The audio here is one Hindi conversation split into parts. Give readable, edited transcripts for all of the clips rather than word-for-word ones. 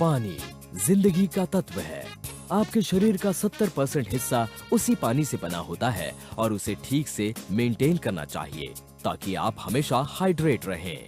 पानी जिंदगी का तत्व है। आपके शरीर का 70% हिस्सा उसी पानी से बना होता है और उसे ठीक से मेंटेन करना चाहिए ताकि आप हमेशा हाइड्रेट रहें।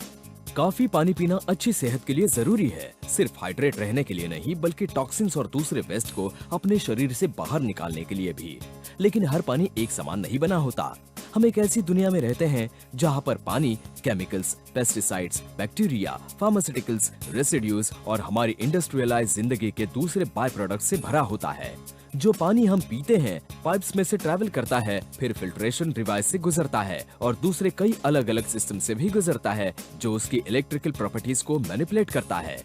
काफी पानी पीना अच्छी सेहत के लिए जरूरी है, सिर्फ हाइड्रेट रहने के लिए नहीं बल्कि टॉक्सिन्स और दूसरे वेस्ट को अपने शरीर से बाहर निकालने के लिए भी। लेकिन हर पानी एक समान नहीं बना होता। हम एक ऐसी दुनिया में रहते हैं जहाँ पर पानी chemicals, pesticides, bacteria, pharmaceuticals, residues और हमारी इंडस्ट्रियलाइज जिंदगी के दूसरे बाय प्रोडक्ट से भरा होता है। जो पानी हम पीते हैं पाइप्स में से ट्रैवल करता है, फिर फिल्ट्रेशन डिवाइस से गुजरता है और दूसरे कई अलग अलग सिस्टम से भी गुजरता है जो उसकी इलेक्ट्रिकल प्रॉपर्टीज को मैनिपुलेट करता है।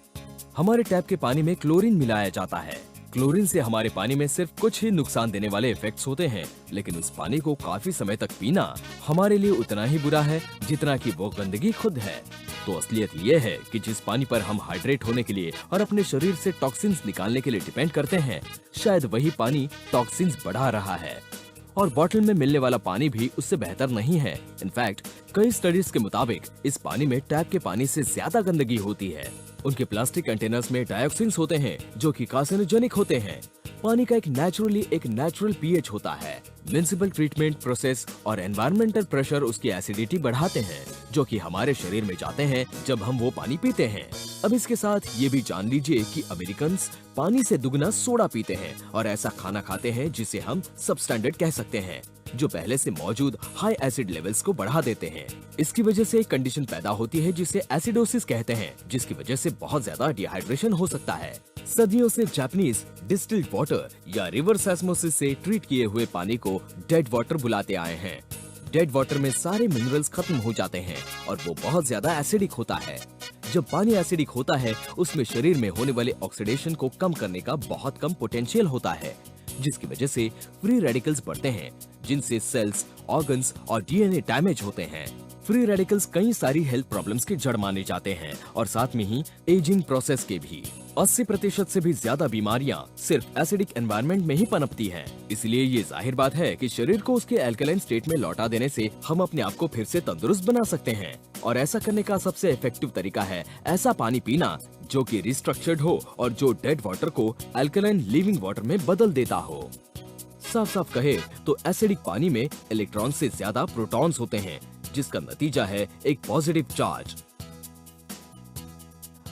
हमारे टैप के पानी में क्लोरीन मिलाया जाता है। क्लोरीन से हमारे पानी में सिर्फ कुछ ही नुकसान देने वाले इफेक्ट्स होते हैं, लेकिन उस पानी को काफी समय तक पीना हमारे लिए उतना ही बुरा है जितना कि वो गंदगी खुद है। तो असलियत ये है कि जिस पानी पर हम हाइड्रेट होने के लिए और अपने शरीर से टॉक्सिन्स निकालने के लिए डिपेंड करते हैं, शायद वही पानी टॉक्सिन्स बढ़ा रहा है। और बॉटल में मिलने वाला पानी भी उससे बेहतर नहीं है। इनफैक्ट कई स्टडीज के मुताबिक इस पानी में टैप के पानी से ज्यादा गंदगी होती है। उनके प्लास्टिक कंटेनर्स में डायोक्सिन्स होते हैं जो कि कार्सिनोजेनिक होते हैं। पानी का एक नेचुरल पीएच होता है। म्युनिसिपल ट्रीटमेंट प्रोसेस और एनवायरमेंटल प्रेशर उसकी एसिडिटी बढ़ाते हैं जो कि हमारे शरीर में जाते हैं जब हम वो पानी पीते हैं। अब इसके साथ ये भी जान लीजिए कि अमेरिकन्स पानी से दुगना सोडा पीते हैं और ऐसा खाना खाते हैं जिसे हम सबस्टैंडर्ड कह सकते हैं, जो पहले से मौजूद हाई एसिड लेवल्स को बढ़ा देते हैं। इसकी वजह से एक कंडीशन पैदा होती है जिसे एसिडोसिस कहते हैं, जिसकी वजह से बहुत ज्यादा डिहाइड्रेशन हो सकता है। सदियों से जापानीज डिस्टिल्ड वाटर या रिवर्स ऑस्मोसिस से ट्रीट किए हुए पानी को डेड वाटर बुलाते आए हैं। डेड वाटर में सारे मिनरल्स खत्म हो जाते हैं और वो बहुत ज्यादा एसिडिक होता है। जब पानी एसिडिक होता है उसमें शरीर में होने वाले ऑक्सीडेशन को कम करने का बहुत कम पोटेंशियल होता है, जिसकी वजह से फ्री रेडिकल्स बढ़ते हैं जिनसे सेल्स, ऑर्गन्स और डीएनए डैमेज होते हैं। फ्री रेडिकल्स कई सारी हेल्थ प्रॉब्लम्स के जड़ माने जाते हैं और साथ में ही एजिंग प्रोसेस के भी। 80% से भी ज्यादा बीमारियां सिर्फ एसिडिक एनवायरनमेंट में ही पनपती हैं। इसलिए ये जाहिर बात है कि शरीर को उसके अल्कलाइन स्टेट में लौटा देने से हम अपने आप को फिर से तंदुरुस्त बना सकते हैं। और ऐसा करने का सबसे इफेक्टिव तरीका है ऐसा पानी पीना जो कि रिस्ट्रक्चर्ड हो और जो डेड वाटर को अल्कलाइन लिविंग वाटर में बदल देता हो। साफ साफ कहे तो एसिडिक पानी में इलेक्ट्रॉन से ज्यादा प्रोटॉन्स होते हैं, जिसका नतीजा है एक पॉजिटिव चार्ज।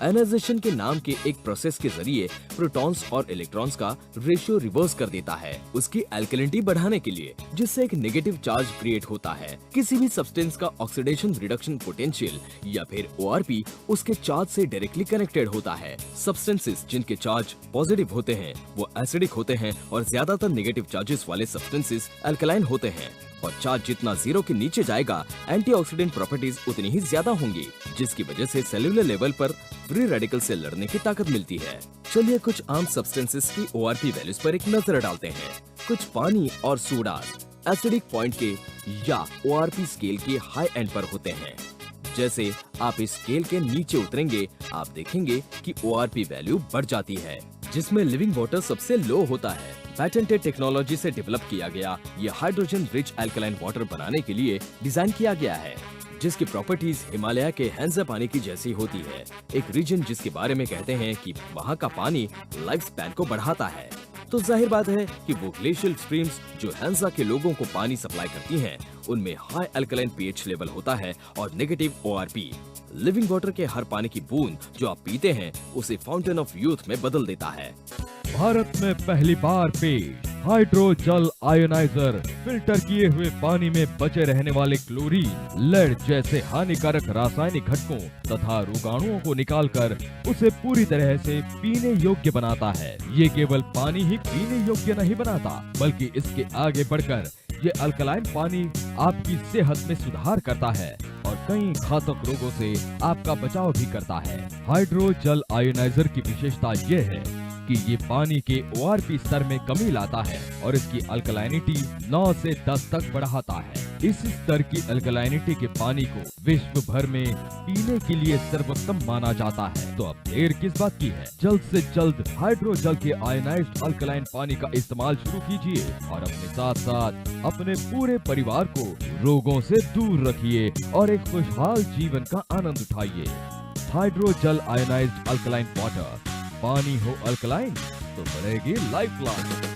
आयनाइजेशन के नाम के एक प्रोसेस के जरिए प्रोटॉन्स और इलेक्ट्रॉन्स का रेशियो रिवर्स कर देता है उसकी अल्कलिनिटी बढ़ाने के लिए, जिससे एक नेगेटिव चार्ज क्रिएट होता है। किसी भी सब्सटेंस का ऑक्सीडेशन रिडक्शन पोटेंशियल या फिर ORP उसके चार्ज से डायरेक्टली कनेक्टेड होता है। सब्सटेंसेस जिनके चार्ज पॉजिटिव होते हैं वो एसिडिक होते हैं और ज्यादातर नेगेटिव चार्जेस वाले सब्सटेंसेस अल्कलाइन होते हैं। और चार्ज जितना जीरो के नीचे जाएगा एंटीऑक्सीडेंट प्रॉपर्टीज उतनी ही ज्यादा होंगी, जिसकी वजह से सेलुलर लेवल पर फ्री रेडिकल से लड़ने की ताकत मिलती है। चलिए कुछ आम सब्सटेंसेस की ORP वैल्यूज पर एक नजर डालते हैं। कुछ पानी और सोडा एसिडिक पॉइंट के या ORP स्केल के हाई एंड पर होते हैं। जैसे आप इस स्केल के नीचे उतरेंगे आप देखेंगे कि ORP वैल्यू बढ़ जाती है, जिसमें लिविंग वाटर सबसे लो होता है। पैटेंटेड टेक्नोलॉजी से डेवलप किया गया ये हाइड्रोजन रिच अल्कलाइन वाटर बनाने के लिए डिजाइन किया गया है, जिसकी प्रॉपर्टीज हिमालय के हैंजा पानी की जैसी होती है। एक रीजन जिसके बारे में कहते हैं कि वहाँ का पानी लाइफ स्पैन को बढ़ाता है। तो जाहिर बात है कि वो ग्लेशियल स्ट्रीम्स जो हैंजा के लोगों को पानी सप्लाई करती हैं, उनमें हाई अल्कलाइन पीएच लेवल होता है और नेगेटिव ORP। लिविंग वाटर के हर पानी की बूंद जो आप पीते हैं उसे फाउंटेन ऑफ यूथ में बदल देता है। भारत में पहली बार पेश हाइड्रो जल आयोनाइजर फिल्टर किए हुए पानी में बचे रहने वाले क्लोरीन, लेड जैसे हानिकारक रासायनिक घटकों तथा रोगाणुओं को निकालकर उसे पूरी तरह से पीने योग्य बनाता है। ये केवल पानी ही पीने योग्य नहीं बनाता बल्कि इसके आगे बढ़कर ये अल्कलाइन पानी आपकी सेहत में सुधार करता है और कई घातक रोगों से आपका बचाव भी करता है। हाइड्रो जल आयोनाइजर की विशेषता ये है कि ये पानी के ORP स्तर में कमी लाता है और इसकी अल्कलाइनिटी 9 से 10 तक बढ़ाता है। इस स्तर की अल्कलाइनिटी के पानी को विश्व भर में पीने के लिए सर्वोत्तम माना जाता है। तो अब देर किस बात की है, जल्द से जल्द हाइड्रो जल के आयोनाइज्ड अल्कलाइन पानी का इस्तेमाल शुरू कीजिए और अपने साथ साथ अपने पूरे परिवार को रोगों से दूर रखिए और एक खुशहाल जीवन का आनंद उठाइए। हाइड्रो जल आयोनाइज्ड अल्कलाइन वाटर पानी हो अल्कलाइन तो बढ़ेगी लाइफलाइन।